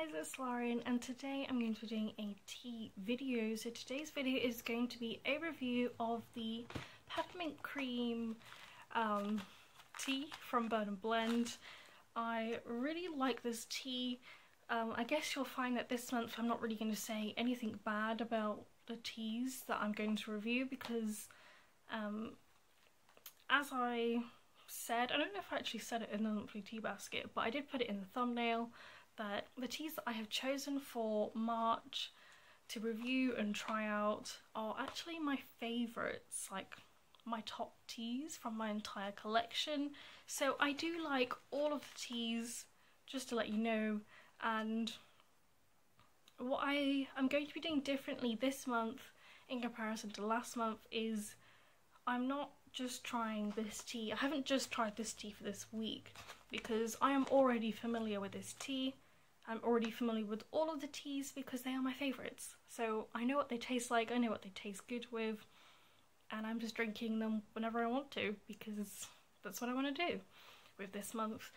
guys, it's Lauren and today I'm going to be doing a tea video. So today's video is going to be a review of the peppermint cream tea from Bird & Blend. I really like this tea. I guess you'll find that this month I'm not really going to say anything bad about the teas that I'm going to review because as I said, I don't know if I actually said it in the monthly tea basket, but I did put it in the thumbnail that the teas that I have chosen for March to review and try out are actually my favourites, like my top teas from my entire collection. So I do like all of the teas, just to let you know. And what I am going to be doing differently this month in comparison to last month is I'm not just trying this tea. I haven't just tried this tea for this week because I am already familiar with this tea. I'm already familiar with all of the teas because they are my favourites. So I know what they taste like, I know what they taste good with, and I'm just drinking them whenever I want to because that's what I want to do with this month.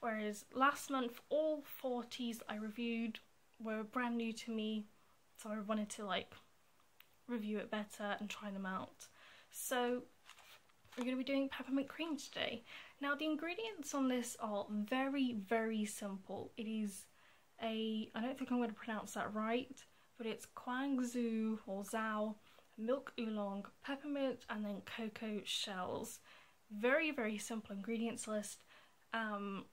Whereas last month, all 4 teas I reviewed were brand new to me, so I wanted to like review it better and try them out. So we're going to be doing peppermint cream today. Now the ingredients on this are very, very simple. It is I don't think I'm going to pronounce that right, but it's Kwangzu or Zhao, milk oolong, peppermint, and then cocoa shells. Very, very simple ingredients list. And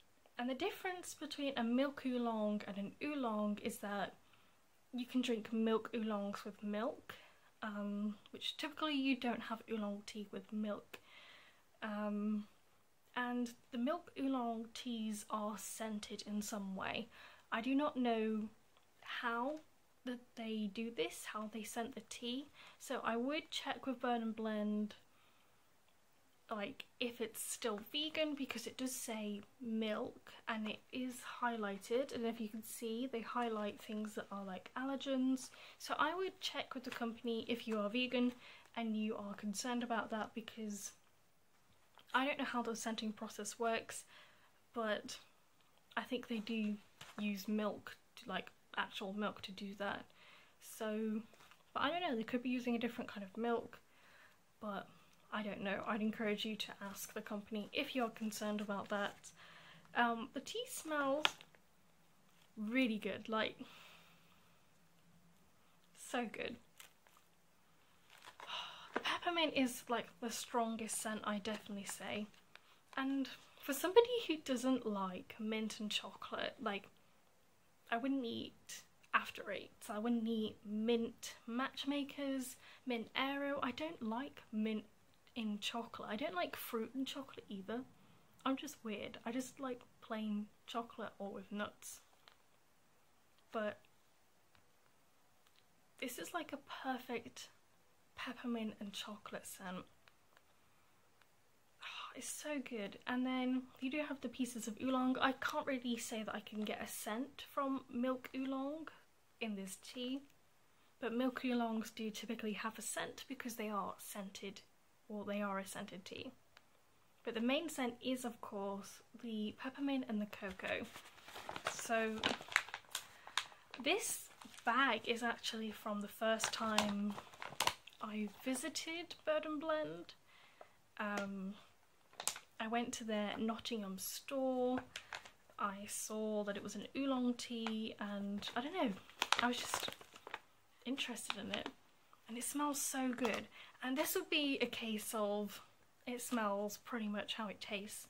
the difference between a milk oolong and an oolong is that you can drink milk oolongs with milk, which typically you don't have oolong tea with milk. And the milk oolong teas are scented in some way. I do not know how that they do this, how they scent the tea, so I would check with Bird & Blend like if it's still vegan, because it does say milk and it is highlighted, and if you can see they highlight things that are like allergens, so I would check with the company if you are vegan and you are concerned about that, because I don't know how the scenting process works, but I think they do use milk, like actual milk, to do that. So, but I don't know, they could be using a different kind of milk, but I don't know. I'd encourage you to ask the company if you're concerned about that. The tea smells really good, like so good. The peppermint is like the strongest scent, I definitely say. And for somebody who doesn't like mint and chocolate, like I wouldn't eat After Eights, I wouldn't eat mint matchmakers, mint Aero. I don't like mint in chocolate. I don't like fruit in chocolate either. I'm just weird. I just like plain chocolate or with nuts. But this is like a perfect peppermint and chocolate scent. It's so good. And then you do have the pieces of oolong. I can't really say that I can get a scent from milk oolong in this tea, but milk oolongs do typically have a scent because they are scented, or they are a scented tea. But the main scent is of course the peppermint and the cocoa. So this bag is actually from the first time I visited Bird & Blend. I went to their Nottingham store, I saw that it was an oolong tea, and I don't know, I was just interested in it, and it smells so good. And this would be a case of it smells pretty much how it tastes,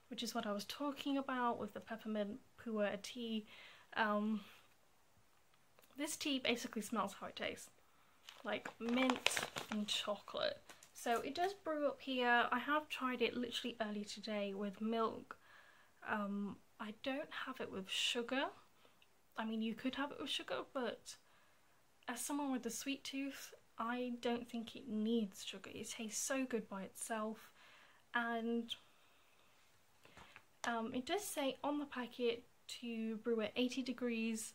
which is what I was talking about with the peppermint pu'er tea. This tea basically smells how it tastes, like mint and chocolate. So it does brew up here. I have tried it literally early today with milk. I don't have it with sugar. I mean, you could have it with sugar, but as someone with a sweet tooth, I don't think it needs sugar. It tastes so good by itself. And it does say on the packet to brew at 80 degrees.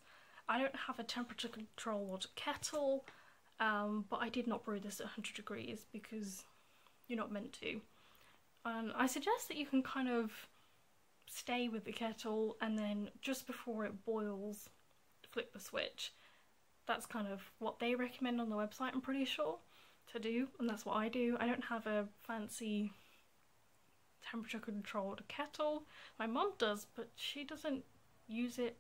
I don't have a temperature controlled kettle. But I did not brew this at 100 degrees because you're not meant to. And I suggest that you can kind of stay with the kettle, and then just before it boils, flip the switch. That's kind of what they recommend on the website, I'm pretty sure, to do, and that's what I do. I don't have a fancy temperature controlled kettle. My mum does, but she doesn't use it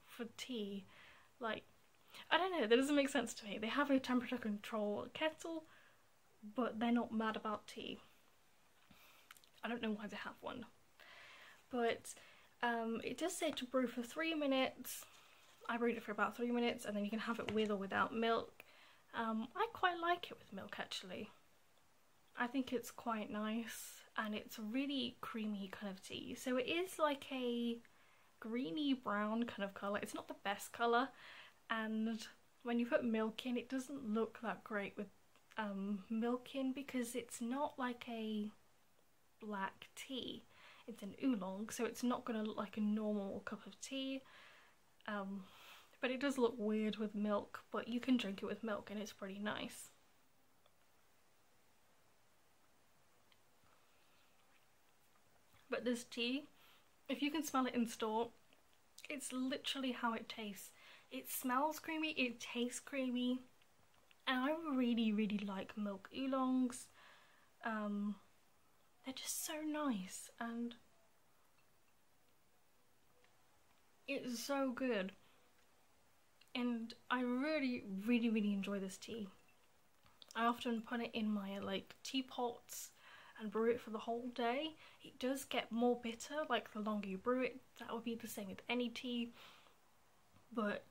for tea. Like, I don't know, that doesn't make sense to me. They have a temperature control kettle, but they're not mad about tea. I don't know why they have one. But it does say to brew for 3 minutes. I brewed it for about 3 minutes, and then you can have it with or without milk. I quite like it with milk, actually. I think it's quite nice, and it's a really creamy kind of tea. So it is like a greeny brown kind of colour. It's not the best colour, and when you put milk in, it doesn't look that great with milk in, because it's not like a black tea. It's an oolong, so it's not going to look like a normal cup of tea. But it does look weird with milk, but you can drink it with milk and it's pretty nice. But this tea, if you can smell it in store, it's literally how it tastes. It smells creamy, it tastes creamy, and I really, really like milk oolongs. They're just so nice, and it's so good. And I really, really, really enjoy this tea. I often put it in my like teapots and brew it for the whole day. It does get more bitter, like the longer you brew it. That would be the same with any tea, but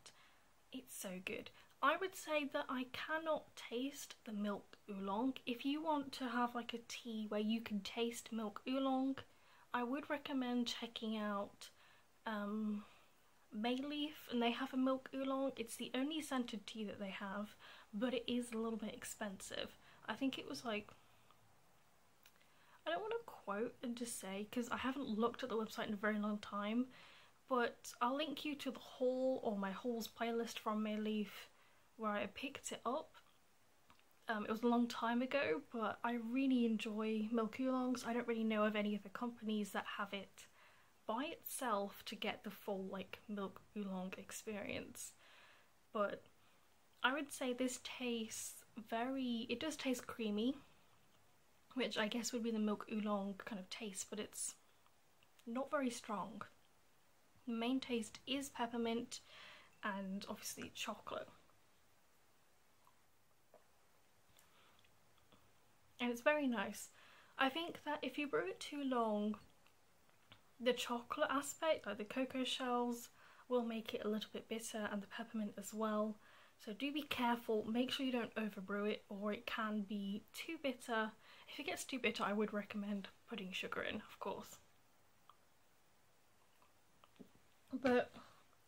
it's so good. I would say that I cannot taste the milk oolong. If you want to have like a tea where you can taste milk oolong, I would recommend checking out Bay Leaf, and they have a milk oolong. It's the only scented tea that they have, but it is a little bit expensive. I think it was like, I don't want to quote and just say because I haven't looked at the website in a very long time, but I'll link you to the haul or my hauls playlist from Bay Leaf where I picked it up. It was a long time ago, but I really enjoy milk oolongs. I don't really know of any other companies that have it by itself to get the full like milk oolong experience, but I would say this tastes it does taste creamy, which I guess would be the milk oolong kind of taste, but it's not very strong. The main taste is peppermint and obviously chocolate, and it's very nice. I think that if you brew it too long, the chocolate aspect, like the cocoa shells, will make it a little bit bitter, and the peppermint as well. So do be careful, make sure you don't overbrew it, or it can be too bitter. If it gets too bitter, I would recommend putting sugar in, of course. But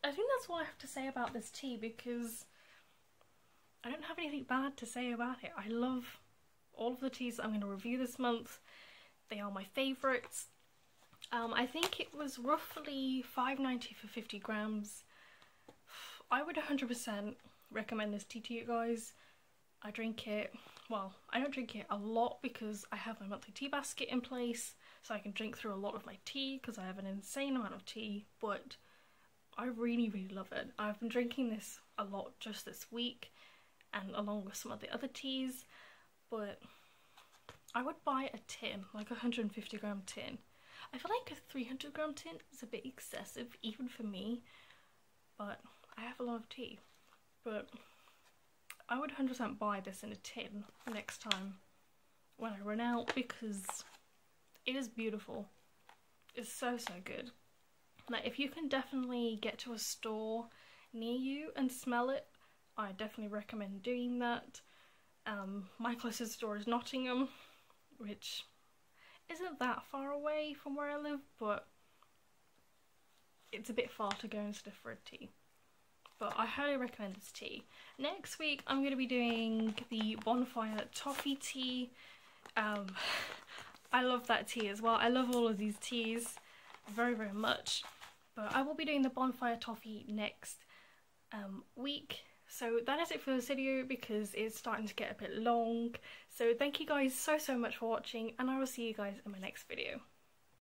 I think that's all I have to say about this tea, because I don't have anything bad to say about it. I love all of the teas that I'm going to review this month. They are my favourites. I think it was roughly $5.90 for 50 grams. I would 100% recommend this tea to you guys. I drink it, well, I don't drink it a lot because I have my monthly tea basket in place, so I can drink through a lot of my tea because I have an insane amount of tea, but I really, really love it. I've been drinking this a lot just this week, and along with some of the other teas, but I would buy a tin, like a 150 gram tin. I feel like a 300 gram tin is a bit excessive, even for me, but I have a lot of tea. But I would 100% buy this in a tin next time when I run out, because it is beautiful. It's so, so good. Like, if you can definitely get to a store near you and smell it, I definitely recommend doing that. My closest store is Nottingham, which isn't that far away from where I live, but it's a bit far to go and stuff for a tea. But I highly recommend this tea. Next week I'm going to be doing the Bonfire Toffee tea. I love that tea as well. I love all of these teas very, very much. But I will be doing the Bonfire Toffee next week. So that is it for this video, because it's starting to get a bit long. So thank you guys so, so much for watching, and I will see you guys in my next video.